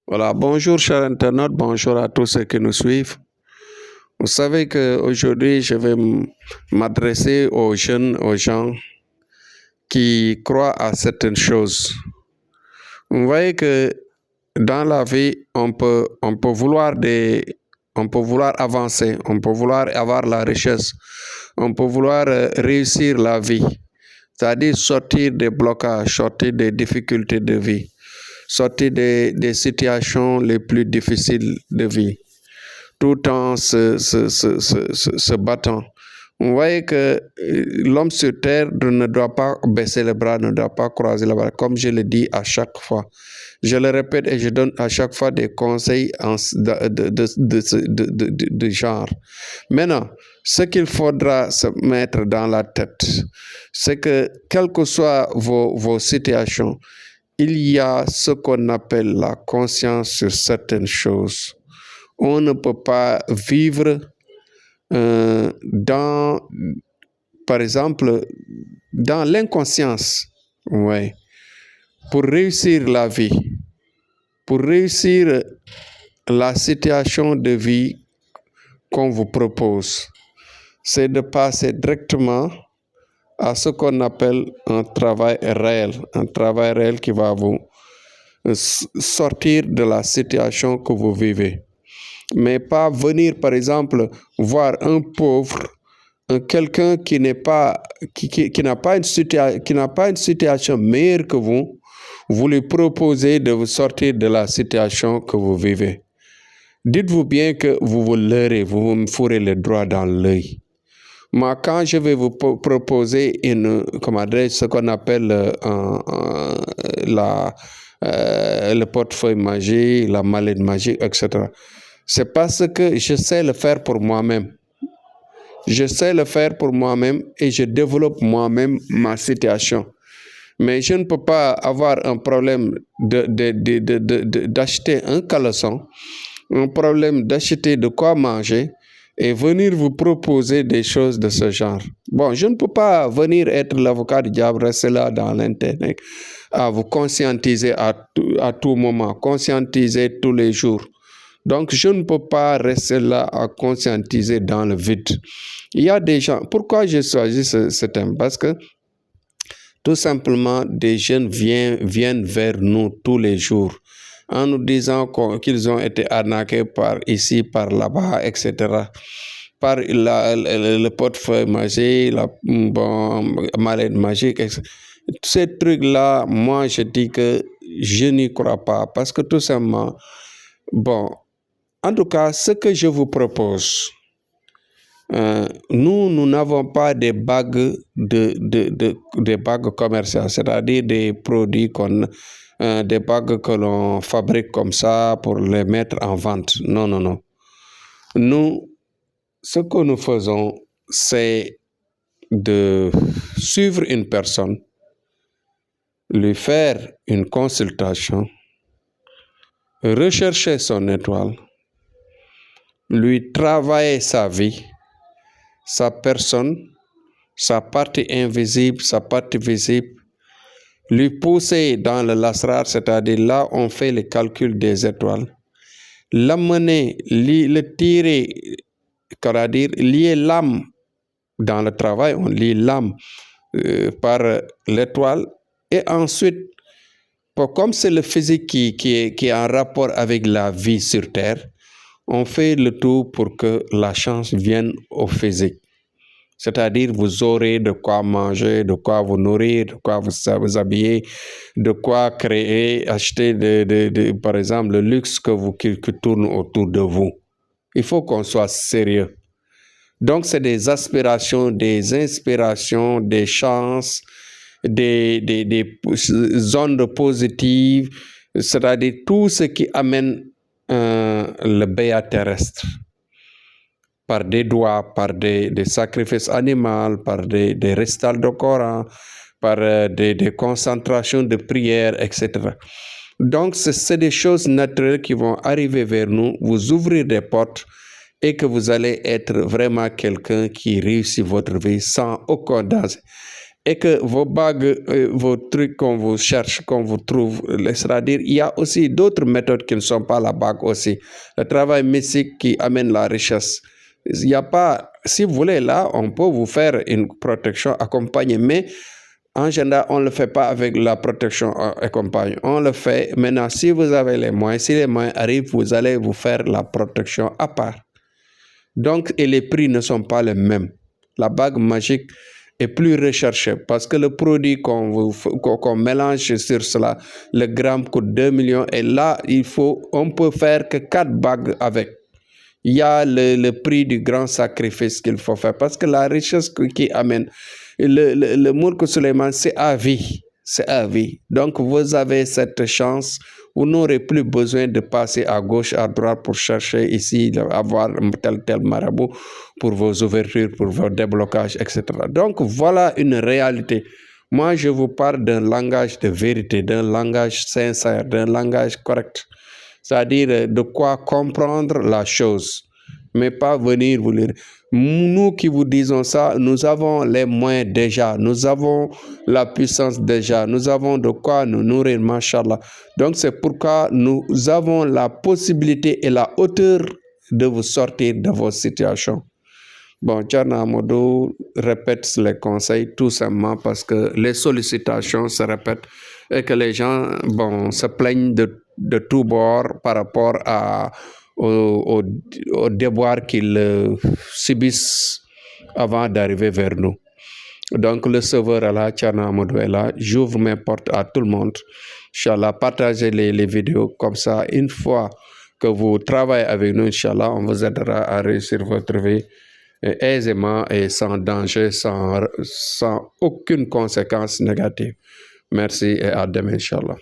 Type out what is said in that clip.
Voilà, bonjour chers internautes, bonjour à tous ceux qui nous suivent. Vous savez qu'aujourd'hui, je vais m'adresser aux jeunes, aux gens qui croient à certaines choses. Vous voyez que dans la vie, on peut vouloir avancer, on peut vouloir avoir la richesse, on peut vouloir réussir la vie, c'est-à-dire sortir des blocages, sortir des difficultés de vie, sortir des situations les plus difficiles de vie, tout en se battant. Vous voyez que l'homme sur terre ne doit pas baisser les bras, ne doit pas croiser les bras, comme je le dis à chaque fois. Je le répète et je donne à chaque fois des conseils de genre. Maintenant, ce qu'il faudra se mettre dans la tête, c'est que, quelles que soient vos situations, il y a ce qu'on appelle la conscience sur certaines choses. On ne peut pas vivre par exemple, dans l'inconscience. Ouais. Pour réussir la vie, pour réussir la situation de vie qu'on vous propose, c'est de passer directement à ce qu'on appelle un travail réel qui va vous sortir de la situation que vous vivez. Mais pas venir, par exemple, voir un pauvre, quelqu'un qui n'a pas une situation meilleure que vous lui proposez de vous sortir de la situation que vous vivez. Dites-vous bien que vous vous leurrez, vous me fourrez le doigt dans l'œil. Moi, quand je vais vous proposer ce qu'on appelle le portefeuille magique, la mallette magique, etc., c'est parce que je sais le faire pour moi-même. Je sais le faire pour moi-même et je développe moi-même ma situation. Mais je ne peux pas avoir un problème d'acheter un caleçon, un problème d'acheter de quoi manger et venir vous proposer des choses de ce genre. Bon, je ne peux pas venir être l'avocat du diable, rester là dans l'internet, à vous conscientiser à tout moment, conscientiser tous les jours. Donc, je ne peux pas rester là à conscientiser dans le vide. Il y a des gens, pourquoi j'ai choisi ce thème? Parce que tout simplement, des jeunes viennent vers nous tous les jours en nous disant qu'ils ont été arnaqués par ici, par là-bas, etc. Par le portefeuille magique, la mallette magique, etc. Ces trucs-là, moi, je dis que je n'y crois pas parce que tout simplement, bon, en tout cas, ce que je vous propose, nous n'avons pas des bagues des bagues commerciales, c'est-à-dire des produits des bagues que l'on fabrique comme ça pour les mettre en vente. Non, non, non. Nous, ce que nous faisons, c'est de suivre une personne, lui faire une consultation, rechercher son étoile, lui travailler sa vie, sa personne, sa partie invisible, sa partie visible, lui pousser dans le lasrar, c'est-à-dire là on fait le calcul des étoiles, l'amener, le tirer, c'est-à-dire lier l'âme dans le travail, on lie l'âme par l'étoile, et ensuite, comme c'est le physique qui est en rapport avec la vie sur Terre, on fait le tout pour que la chance vienne au physique. C'est-à-dire, vous aurez de quoi manger, de quoi vous nourrir, de quoi vous habiller, de quoi créer, acheter, par exemple, le luxe qui tourne autour de vous. Il faut qu'on soit sérieux. Donc, c'est des aspirations, des inspirations, des chances, des zones positives, c'est-à-dire tout ce qui amène le béat terrestre. Par des doigts, par des sacrifices animaux, par des récitals de Coran, par des concentrations de prière, etc. Donc, c'est des choses naturelles qui vont arriver vers nous, vous ouvrir des portes et que vous allez être vraiment quelqu'un qui réussit votre vie sans aucun danger. et que vos bagues, vos trucs qu'on vous cherche, qu'on vous trouve, c'est-à-dire il y a aussi d'autres méthodes qui ne sont pas la bague aussi. Le travail mystique qui amène la richesse. Il n'y a pas, si vous voulez là, on peut vous faire une protection accompagnée, mais en général, on ne le fait pas avec la protection accompagnée. On le fait maintenant, si vous avez les moyens, si les moyens arrivent, vous allez vous faire la protection à part. Donc, et les prix ne sont pas les mêmes. La bague magique est plus recherchée parce que le produit qu'on mélange sur cela, le gramme coûte 2 millions et là, on peut faire que 4 bagues avec. Il y a le prix du grand sacrifice qu'il faut faire parce que la richesse qui amène le Mulk Suleiman, c'est à vie. C'est à vie. Donc, vous avez cette chance. Vous n'aurez plus besoin de passer à gauche, à droite pour chercher ici, avoir tel marabout pour vos ouvertures, pour vos déblocages, etc. Donc, voilà une réalité. Moi, je vous parle d'un langage de vérité, d'un langage sincère, d'un langage correct. C'est-à-dire de quoi comprendre la chose, mais pas venir vous lire. Nous qui vous disons ça, nous avons les moyens déjà, nous avons la puissance déjà, nous avons de quoi nous nourrir, machallah. Donc c'est pourquoi nous avons la possibilité et la hauteur de vous sortir de vos situations. Bon, Thierno Amadou répète les conseils tout simplement parce que les sollicitations se répètent et que les gens se plaignent de tous bords par rapport aux déboires qu'ils subissent avant d'arriver vers nous. Donc le sauveur est là, Thierno Amadou est là. J'ouvre mes portes à tout le monde. Inch'Allah, partagez les vidéos comme ça. Une fois que vous travaillez avec nous, Inch'Allah, on vous aidera à réussir votre vie aisément et sans danger, sans aucune conséquence négative. Merci et à demain, Inch'Allah.